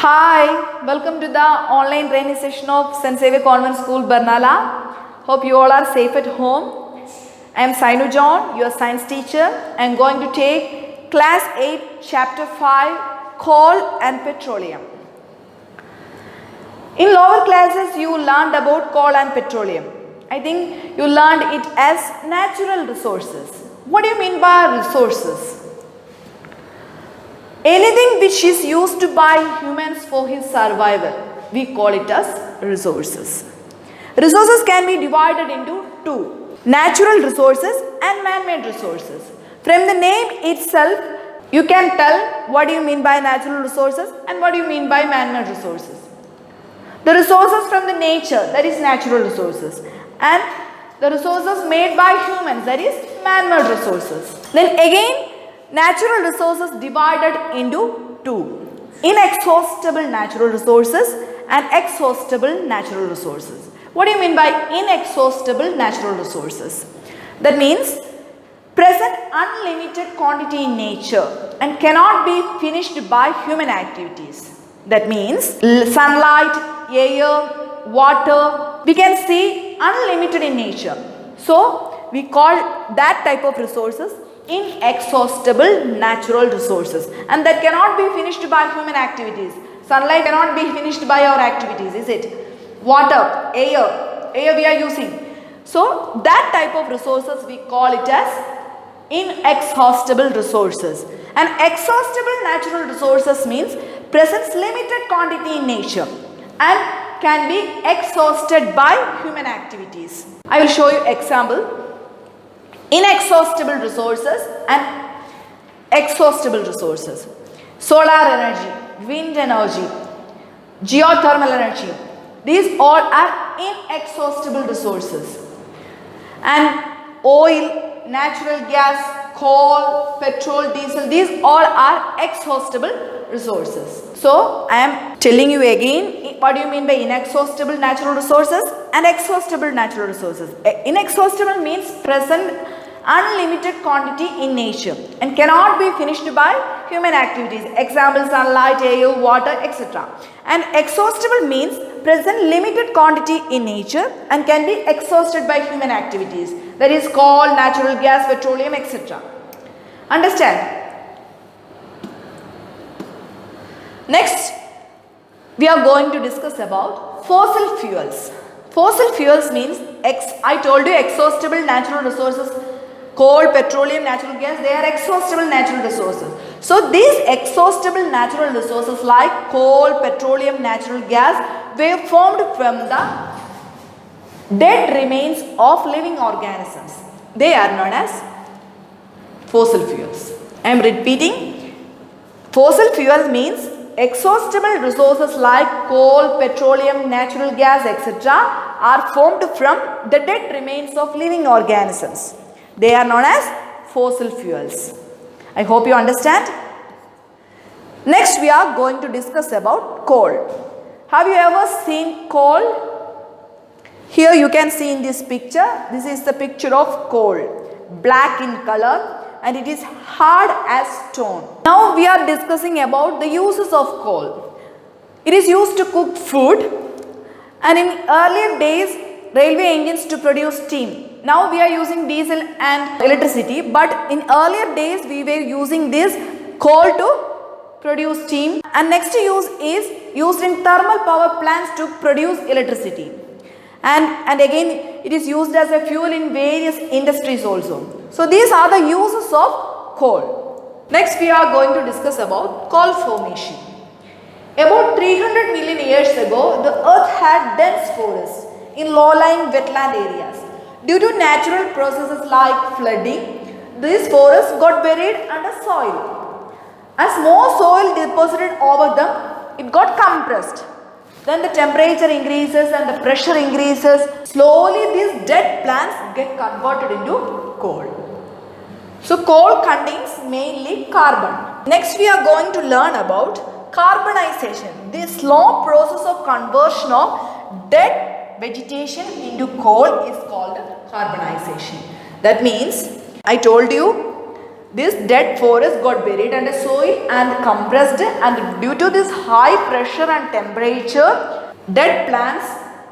Hi, welcome to the online training session of St. Xavier Convent School, Barnala. Hope you all are safe at home. I am Sainu John, your science teacher. I am going to take class 8, chapter 5, coal and petroleum. In lower classes, you learned about coal and petroleum. I think you learned it as natural resources. What do you mean by resources? Anything which is used by humans for his survival, we call it as resources. Resources can be divided into two: natural resources and man-made resources. From the name itself, you can tell what do you mean by natural resources and what do you mean by man-made resources. The resources from the nature, that is natural resources, and the resources made by humans, that is man-made resources. Then again, natural resources divided into two: inexhaustible natural resources and exhaustible natural resources. What do you mean by inexhaustible natural resources? That means present unlimited quantity in nature and cannot be finished by human activities. That means sunlight, air, water, we can see unlimited in nature. So we call that type of resources inexhaustible natural resources, and that cannot be finished by human activities. Sunlight cannot be finished by our activities, is it? Water, air we are using. So that type of resources we call it as inexhaustible resources. And exhaustible natural resources means presents limited quantity in nature and can be exhausted by human activities. I will show you example. Inexhaustible resources and exhaustible resources: solar energy, wind energy, geothermal energy. These all are inexhaustible resources. And oil, natural gas, coal, petrol, diesel, these all are exhaustible resources. So I am telling you again, what do you mean by inexhaustible natural resources and exhaustible natural resources? Inexhaustible means present unlimited quantity in nature and cannot be finished by human activities. Example: sunlight, air, water, etc. And exhaustible means present limited quantity in nature and can be exhausted by human activities. That is coal, natural gas, petroleum, etc. Understand? Next, we are going to discuss about fossil fuels. Fossil fuels means, I told you, exhaustible natural resources. Coal, petroleum, natural gas, they are exhaustible natural resources. So these exhaustible natural resources like coal, petroleum, natural gas were formed from the dead remains of living organisms. They are known as fossil fuels. I am repeating. Fossil fuel means exhaustible resources like coal, petroleum, natural gas, etc. are formed from the dead remains of living organisms. They are known as fossil fuels. I hope you understand. Next, we are going to discuss about coal. Have you ever seen coal? Here you can see in this picture. This is the picture of coal. Black in color and it is hard as stone. Now we are discussing about the uses of coal. It is used to cook food, and in earlier days railway engines to produce steam. Now we are using diesel and electricity, but in earlier days we were using this coal to produce steam, and next use is used in thermal power plants to produce electricity, and again it is used as a fuel in various industries also. So these are the uses of coal. Next we are going to discuss about coal formation. About 300 million years ago, the earth had dense forests in low-lying wetland areas. Due to natural processes like flooding, these forests got buried under soil. As more soil deposited over them, it got compressed. Then the temperature increases and the pressure increases. Slowly these dead plants get converted into coal. So coal contains mainly carbon. Next we are going to learn about carbonization. This slow process of conversion of dead vegetation into coal is called carbonization. That means, I told you, This dead forest got buried under soil and compressed, and due to this high pressure and temperature, dead plants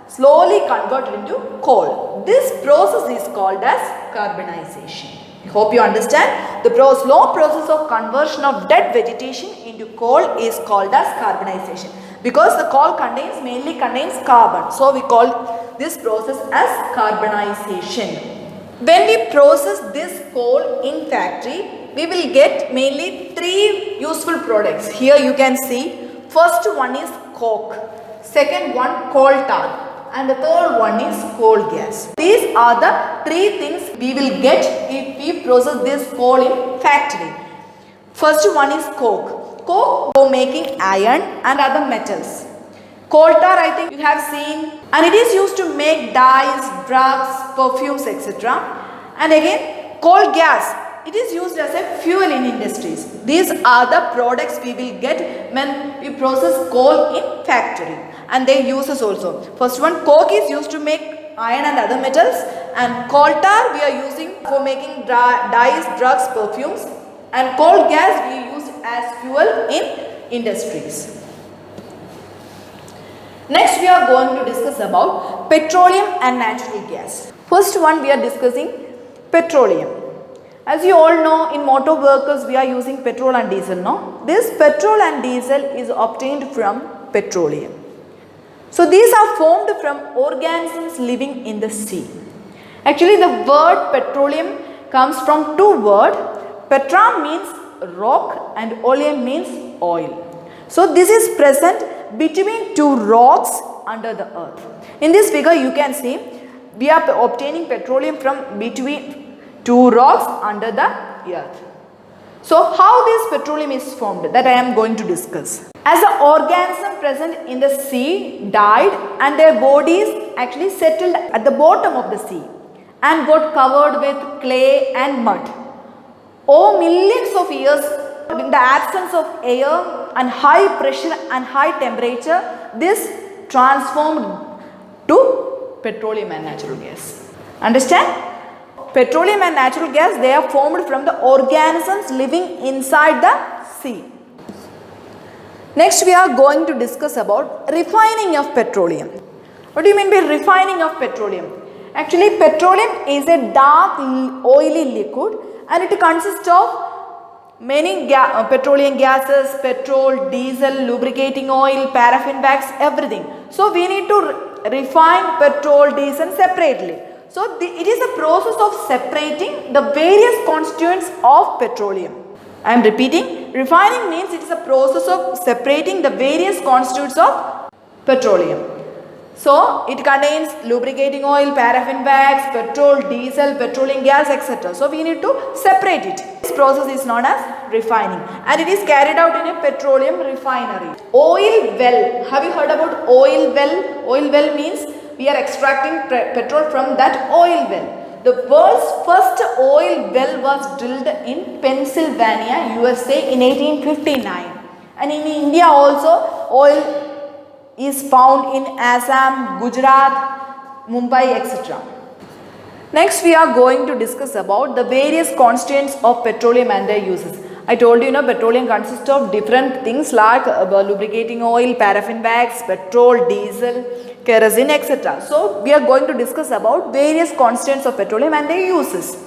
slowly convert into coal. This process is called as carbonization. I hope you understand. The slow process of conversion of dead vegetation into coal is called as carbonization, because the coal mainly contains carbon. So we call this process as carbonization. When we process this coal in factory, we will get mainly 3 useful products. Here you can see, first one is coke, second one coal tar, and the third one is coal gas. These are the 3 things we will get if we process this coal in factory. First one is coke. Coke for making iron and other metals. Coal tar, I think you have seen, and it is used to make dyes, drugs, perfumes, etc. And again, coal gas, it is used as a fuel in industries. These are the products we will get when we process coal in factory, and their uses also. First one, coke is used to make iron and other metals, and coal tar we are using for making dyes, drugs, perfumes, and coal gas we use as fuel in industries. Next we are going to discuss about petroleum and natural gas. First one we are discussing petroleum. As you all know, in motor vehicles we are using petrol and diesel, no? This petrol and diesel is obtained from petroleum. So these are formed from organisms living in the sea. Actually the word petroleum comes from 2 words. Petra means rock and oleum means oil. So this is present between 2 rocks under the earth. In this figure you can see we are obtaining petroleum from between 2 rocks under the earth. So how this petroleum is formed, that I am going to discuss. As the organism present in the sea died and their bodies actually settled at the bottom of the sea and got covered with clay and mud. Over millions of years, in the absence of air and high pressure and high temperature, this transformed to petroleum and natural gas. Understand? Petroleum and natural gas, they are formed from the organisms living inside the sea. Next we are going to discuss about refining of petroleum. What do you mean by refining of petroleum? Actually petroleum is a dark oily liquid and it consists of many petroleum gases, petrol, diesel, lubricating oil, paraffin wax, everything. So we need to refine petrol, diesel separately. So it is a process of separating the various constituents of petroleum. I am repeating, refining means it is a process of separating the various constituents of petroleum. So it contains lubricating oil, paraffin wax, petrol, diesel, petroleum gas, etc. So we need to separate it. This process is known as refining and it is carried out in a petroleum refinery. Oil well. Have you heard about oil well? Oil well means we are extracting petrol from that oil well. The world's first oil well was drilled in Pennsylvania, USA in 1859. And in India also oil is found in Assam, Gujarat, Mumbai, etc. Next we are going to discuss about the various constituents of petroleum and their uses. I told you, petroleum consists of different things like lubricating oil, paraffin wax, petrol, diesel, kerosene, etc. So we are going to discuss about various constituents of petroleum and their uses.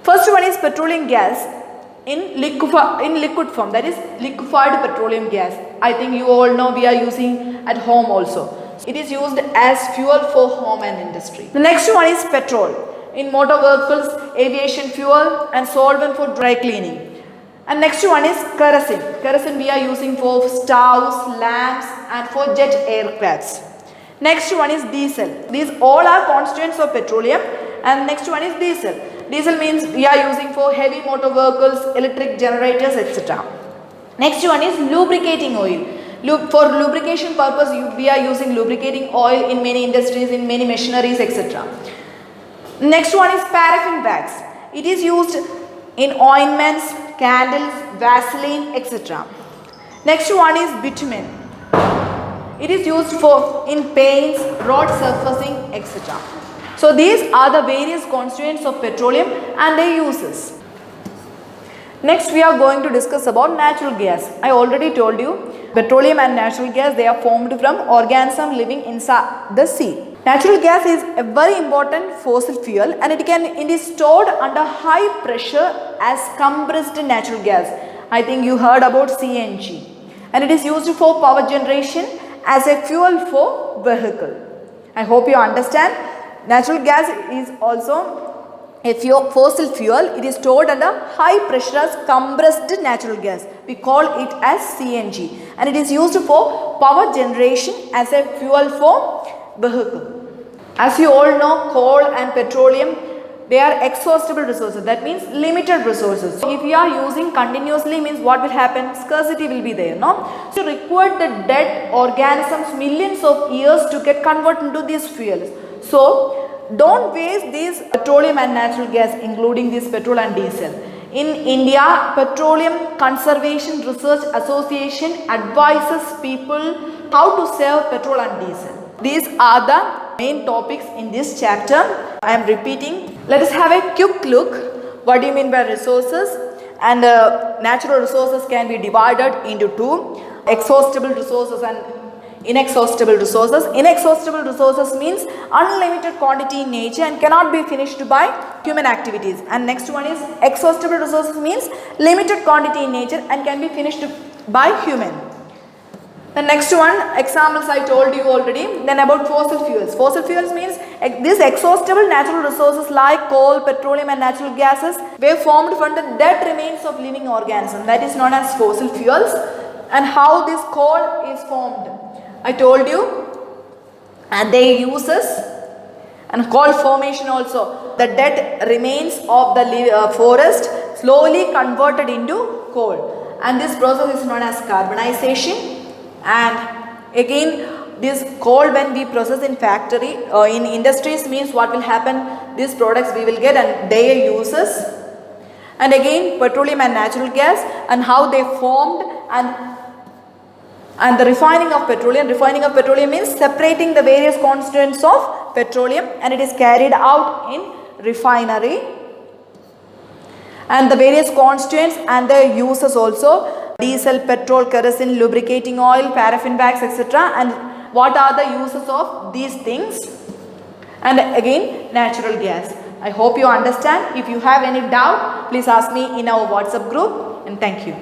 First one is petroleum gas in liquid form, that is liquefied petroleum gas. I think you all know we are using at home also. It is used as fuel for home and industry. The next one is petrol in motor vehicles, aviation fuel and solvent for dry cleaning. And next one is kerosene. Kerosene we are using for stoves, lamps and for jet aircrafts. Next one is diesel. These all are constituents of petroleum. And next one is diesel. Diesel means we are using for heavy motor vehicles, electric generators, etc. Next one is lubricating oil. For lubrication purpose we are using lubricating oil in many industries, in many machineries, etc. Next one is paraffin wax. It is used in ointments, candles, Vaseline, etc. Next one is bitumen. It is used for in paints, road surfacing, etc. So these are the various constituents of petroleum and their uses. Next we are going to discuss about natural gas. I already told you petroleum and natural gas, they are formed from organisms living inside the sea. Natural gas is a very important fossil fuel and it is stored under high pressure as compressed natural gas. I think you heard about CNG. And it is used for power generation as a fuel for vehicle. I hope you understand. Natural gas is also a fossil fuel. It is stored under high pressure as compressed natural gas. We call it as CNG, and it is used for power generation as a fuel for vehicle. As you all know, coal and petroleum, they are exhaustible resources. That means limited resources. So if we are using continuously, means what will happen? Scarcity will be there, no? So you require the dead organisms millions of years to get converted into these fuels. So don't waste these petroleum and natural gas, including this petrol and diesel. In India, Petroleum Conservation Research Association advises people how to save petrol and diesel. These are the main topics in this chapter. I am repeating. Let us have a quick look. What do you mean by resources? And natural resources can be divided into two: exhaustible resources and inexhaustible resources. Inexhaustible resources means unlimited quantity in nature and cannot be finished by human activities. And next one is exhaustible resources means limited quantity in nature and can be finished by human. The next one, examples I told you already. Then about fossil fuels. Fossil fuels means these exhaustible natural resources like coal, petroleum and natural gases were formed from the dead remains of living organisms. That is known as fossil fuels. And how this coal is formed, I told you. And they uses and coal formation also. The dead remains of the forest slowly converted into coal. And this process is known as carbonization. And again, this coal when we process in factory or in industries means what will happen? These products we will get and their uses. And again, petroleum and natural gas and how they formed, and the refining of petroleum. Refining of petroleum means separating the various constituents of petroleum, and it is carried out in refinery. And the various constituents and their uses also: diesel, petrol, kerosene, lubricating oil, paraffin wax, etc. And what are the uses of these things? And again, natural gas. I hope you understand. If you have any doubt, please ask me in our WhatsApp group, and thank you.